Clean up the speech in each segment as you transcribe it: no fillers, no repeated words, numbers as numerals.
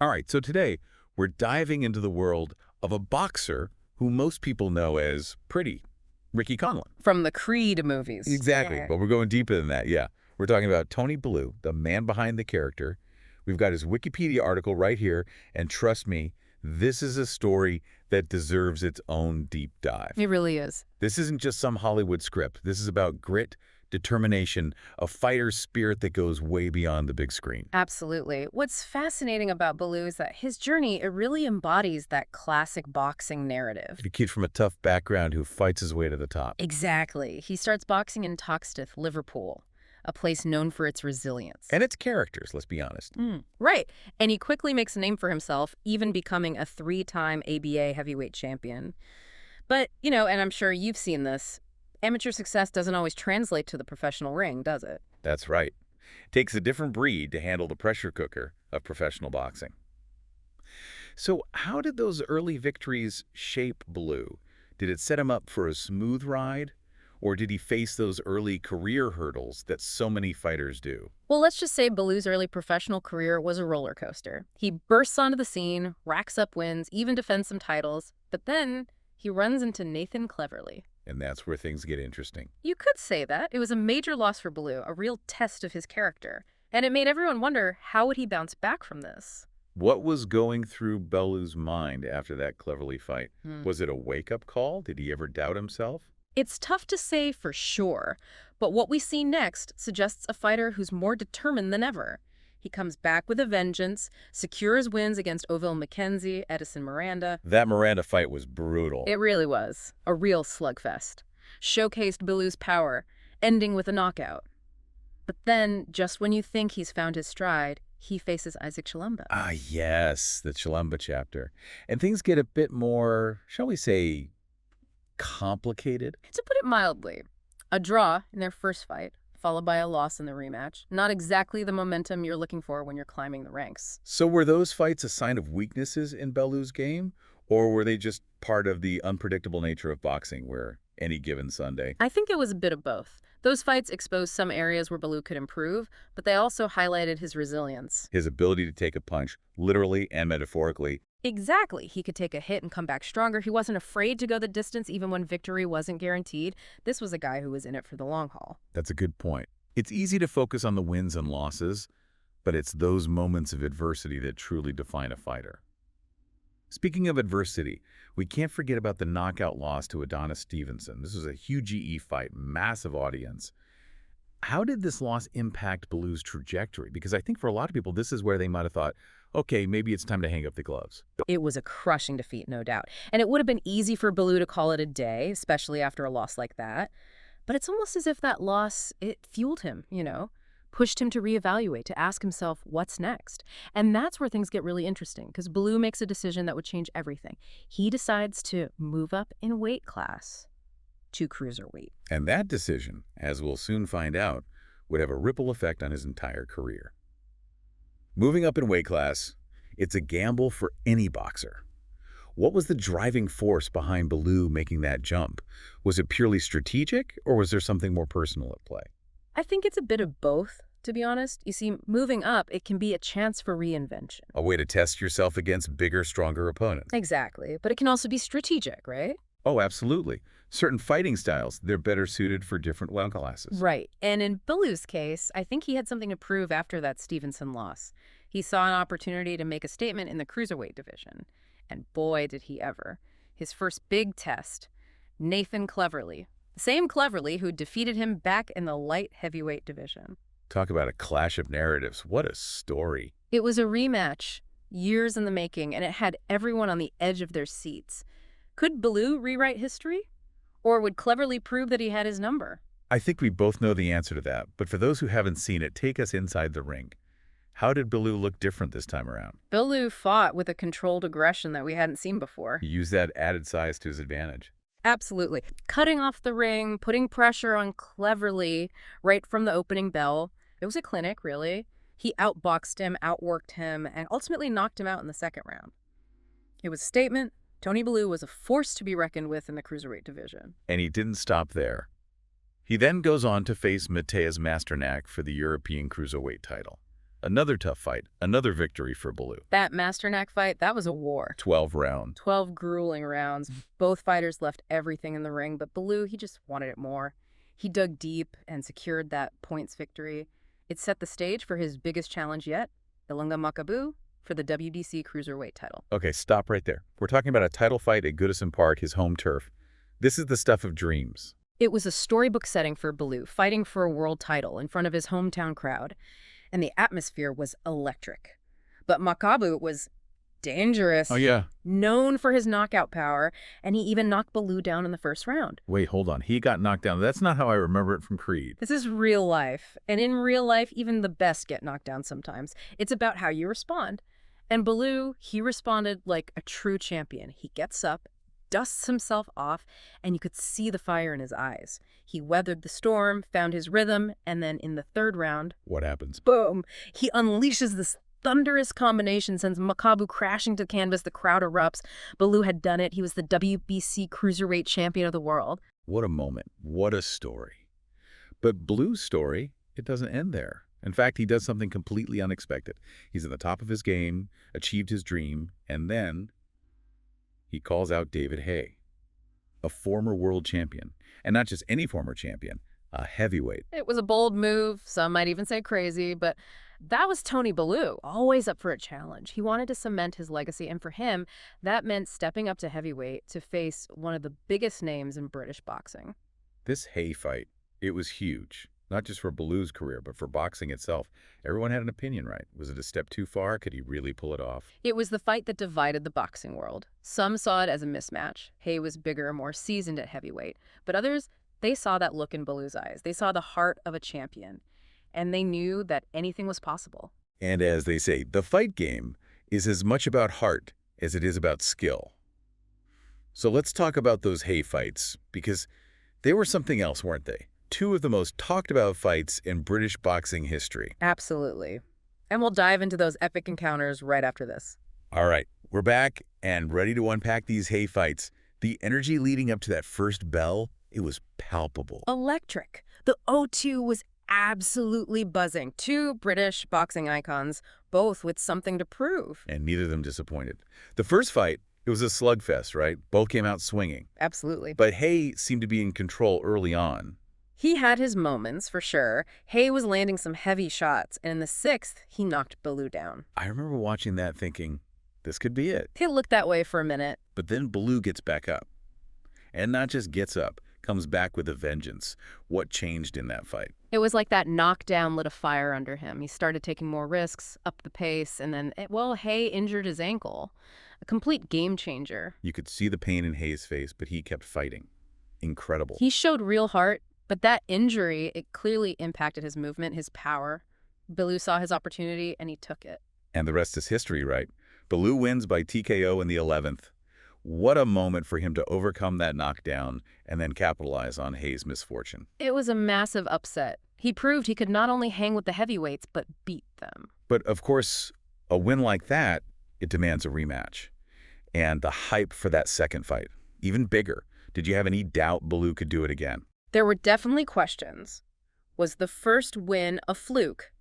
All right, so today we're diving into the world of a boxer who most people know as Pretty, Ricky Conlan. From the Creed movies. Exactly, Yeah. but we're going deeper than that, yeah. We're talking about Tony Bellew, the man behind the character. We've got his Wikipedia article right here, and trust me, this is a story that deserves its own deep dive. It really is. This isn't just some Hollywood script. This is about grit, determination, a fighter's spirit that goes way beyond the big screen. Absolutely. What's fascinating about Bellew is that his journey, it really embodies that classic boxing narrative. A kid from a tough background who fights his way to the top. Exactly. He starts boxing in Toxteth, Liverpool, a place known for its resilience. And its characters, let's be honest. Right. And he quickly makes a name for himself, even becoming a 3-time ABA heavyweight champion. But, and I'm sure you've seen this, amateur success doesn't always translate to the professional ring, does it? That's right. It takes a different breed to handle the pressure cooker of professional boxing. So how did those early victories shape Bellew? Did it set him up for a smooth ride? Or did he face those early career hurdles that so many fighters do? Well, let's just say Bellew's early professional career was a roller coaster. He bursts onto the scene, racks up wins, even defends some titles, but then he runs into Nathan Cleverly. And that's where things get interesting. You could say that. It was a major loss for Bellew, a real test of his character. And it made everyone wonder, how would he bounce back from this? What was going through Bellew's mind after that Cleverly fight? Was it a wake-up call? Did he ever doubt himself? It's tough to say for sure, but what we see next suggests a fighter who's more determined than ever. He comes back with a vengeance, secures wins against Oville Mackenzie, Edison Miranda. That Miranda fight was brutal. It really was. A real slugfest. Showcased Bellew's power, ending with a knockout. But then, just when you think he's found his stride, he faces Isaac Chilumba. Ah, yes, the Chilumba chapter. And things get a bit more, shall we say, complicated? To put it mildly, a draw in their first fight, followed by a loss in the rematch. Not exactly the momentum you're looking for when you're climbing the ranks. So were those fights a sign of weaknesses in Bellew's game? Or were they just part of the unpredictable nature of boxing where any given Sunday? I think it was a bit of both. Those fights exposed some areas where Bellew could improve, but they also highlighted his resilience. His ability to take a punch, literally and metaphorically. Exactly. He could take a hit and come back stronger. He wasn't afraid to go the distance even when victory wasn't guaranteed. This was a guy who was in it for the long haul. That's a good point. It's easy to focus on the wins and losses, but it's those moments of adversity that truly define a fighter. Speaking of adversity, we can't forget about the knockout loss to Adonis Stevenson. This was a huge GE fight, massive audience. How did this loss impact Bellew's trajectory? Because I think for a lot of people, this is where they might have thought, okay, maybe it's time to hang up the gloves. It was a crushing defeat, no doubt. And it would have been easy for Bellew to call it a day, especially after a loss like that. But it's almost as if that loss, it fueled him, pushed him to reevaluate, to ask himself, what's next? And that's where things get really interesting, because Bellew makes a decision that would change everything. He decides to move up in weight class to cruiserweight. And that decision, as we'll soon find out, would have a ripple effect on his entire career. Moving up in weight class, it's a gamble for any boxer. What was the driving force behind Bellew making that jump? Was it purely strategic, or was there something more personal at play? I think it's a bit of both, to be honest. You see, moving up, it can be a chance for reinvention. A way to test yourself against bigger, stronger opponents. Exactly, but it can also be strategic, right? Oh, absolutely. Certain fighting styles, they're better suited for different weight classes. Right. And in Bellew's case, I think he had something to prove after that Stevenson loss. He saw an opportunity to make a statement in the cruiserweight division. And boy, did he ever. His first big test, Nathan Cleverly. The same Cleverly who defeated him back in the light heavyweight division. Talk about a clash of narratives. What a story. It was a rematch, years in the making, and it had everyone on the edge of their seats. Could Bellew rewrite history? Or would Cleverly prove that he had his number? I think we both know the answer to that, but for those who haven't seen it, take us inside the ring. How did Bellew look different this time around? Bellew fought with a controlled aggression that we hadn't seen before. He used that added size to his advantage. Absolutely. Cutting off the ring, putting pressure on Cleverly right from the opening bell. It was a clinic, really. He outboxed him, outworked him, and ultimately knocked him out in the second round. It was a statement. Tony Bellew was a force to be reckoned with in the cruiserweight division. And he didn't stop there. He then goes on to face Mateusz Masternak for the European cruiserweight title. Another tough fight, another victory for Bellew. That Masternak fight, that was a war. 12 round. 12 grueling rounds. Both fighters left everything in the ring, but Bellew, he just wanted it more. He dug deep and secured that points victory. It set the stage for his biggest challenge yet, Ilunga Makabu, for the WBC Cruiserweight title. Okay, stop right there. We're talking about a title fight at Goodison Park, his home turf. This is the stuff of dreams. It was a storybook setting for Bellew, fighting for a world title in front of his hometown crowd, and the atmosphere was electric. But Makabu was dangerous. Oh, yeah. Known for his knockout power, and he even knocked Bellew down in the first round. Wait, hold on. He got knocked down. That's not how I remember it from Creed. This is real life, and in real life, even the best get knocked down sometimes. It's about how you respond. And Bellew, he responded like a true champion. He gets up, dusts himself off, and you could see the fire in his eyes. He weathered the storm, found his rhythm, and then in the third round, What happens? boom, he unleashes this thunderous combination, sends Makabu crashing to canvas. The crowd erupts. Bellew had done it. He was the WBC Cruiserweight champion of the world. What a moment. What a story. But Bellew's story, it doesn't end there. In fact, he does something completely unexpected. He's at the top of his game, achieved his dream, and then he calls out David Haye, a former world champion. And not just any former champion, a heavyweight. It was a bold move. Some might even say crazy, but that was Tony Bellew, always up for a challenge. He wanted to cement his legacy, and for him, that meant stepping up to heavyweight to face one of the biggest names in British boxing. This Haye fight, it was huge. Not just for Bellew's career, but for boxing itself. Everyone had an opinion, right? Was it a step too far? Could he really pull it off? It was the fight that divided the boxing world. Some saw it as a mismatch. Haye was bigger, more seasoned at heavyweight. But others, they saw that look in Bellew's eyes. They saw the heart of a champion. And they knew that anything was possible. And as they say, the fight game is as much about heart as it is about skill. So let's talk about those Haye fights, because they were something else, weren't they? Two of the most talked about fights in British boxing history. Absolutely. And we'll dive into those epic encounters right after this. All right, we're back and ready to unpack these Haye fights. The energy leading up to that first bell, it was palpable. Electric. The O2 was absolutely buzzing. Two British boxing icons, both with something to prove. And neither of them disappointed. The first fight, it was a slugfest, right? Both came out swinging. Absolutely. But Haye seemed to be in control early on. He had his moments, for sure. Haye was landing some heavy shots, and in the sixth, he knocked Bellew down. I remember watching that thinking, this could be it. It looked that way for a minute. But then Bellew gets back up. And not just gets up, comes back with a vengeance. What changed in that fight? It was like that knockdown lit a fire under him. He started taking more risks, upped the pace, and then, well, Haye injured his ankle. A complete game changer. You could see the pain in Haye's face, but he kept fighting. Incredible. He showed real heart, but that injury, it clearly impacted his movement, his power. Bellew saw his opportunity, and he took it. And the rest is history, right? Bellew wins by TKO in the 11th. What a moment for him to overcome that knockdown and then capitalize on Haye's misfortune. It was a massive upset. He proved he could not only hang with the heavyweights, but beat them. But of course, a win like that, it demands a rematch. And the hype for that second fight, even bigger. Did you have any doubt Bellew could do it again? There were definitely questions. Was the first win a fluke?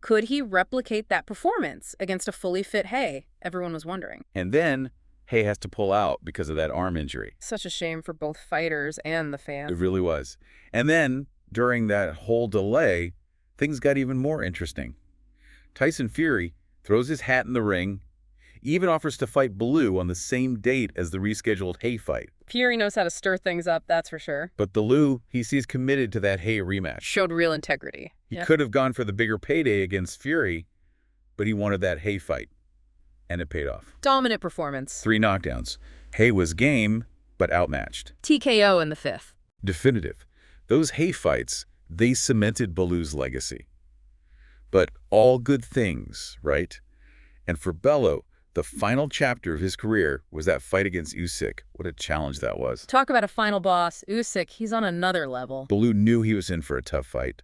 Could he replicate that performance against a fully fit Haye? Everyone was wondering. And then Haye has to pull out because of that arm injury. Such a shame for both fighters and the fans. It really was. And then, during that whole delay, things got even more interesting. Tyson Fury throws his hat in the ring, even offers to fight Bellew on the same date as the rescheduled Haye fight. Fury knows how to stir things up, that's for sure. But Bellew, he sees committed to that Haye rematch. Showed real integrity. He could have gone for the bigger payday against Fury, but he wanted that Haye fight. And it paid off. Dominant performance. 3 knockdowns. Haye was game, but outmatched. TKO in the 5th. Definitive. Those Haye fights, they cemented Bellew's legacy. But all good things, right? And for Bellew, the final chapter of his career was that fight against Usyk. What a challenge that was. Talk about a final boss. Usyk, he's on another level. Bellew knew he was in for a tough fight,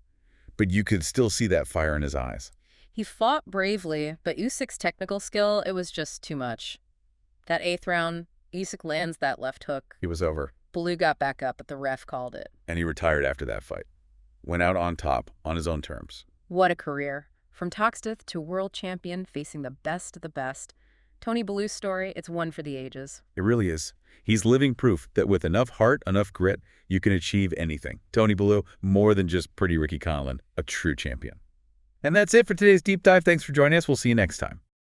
but you could still see that fire in his eyes. He fought bravely, but Usyk's technical skill, it was just too much. That 8th round, Usyk lands that left hook. It was over. Bellew got back up, but the ref called it. And he retired after that fight. Went out on top, on his own terms. What a career. From Toxteth to world champion facing the best of the best, Tony Bellew's story, it's one for the ages. It really is. He's living proof that with enough heart, enough grit, you can achieve anything. Tony Bellew, more than just pretty Ricky Conlon, a true champion. And that's it for today's deep dive. Thanks for joining us. We'll see you next time.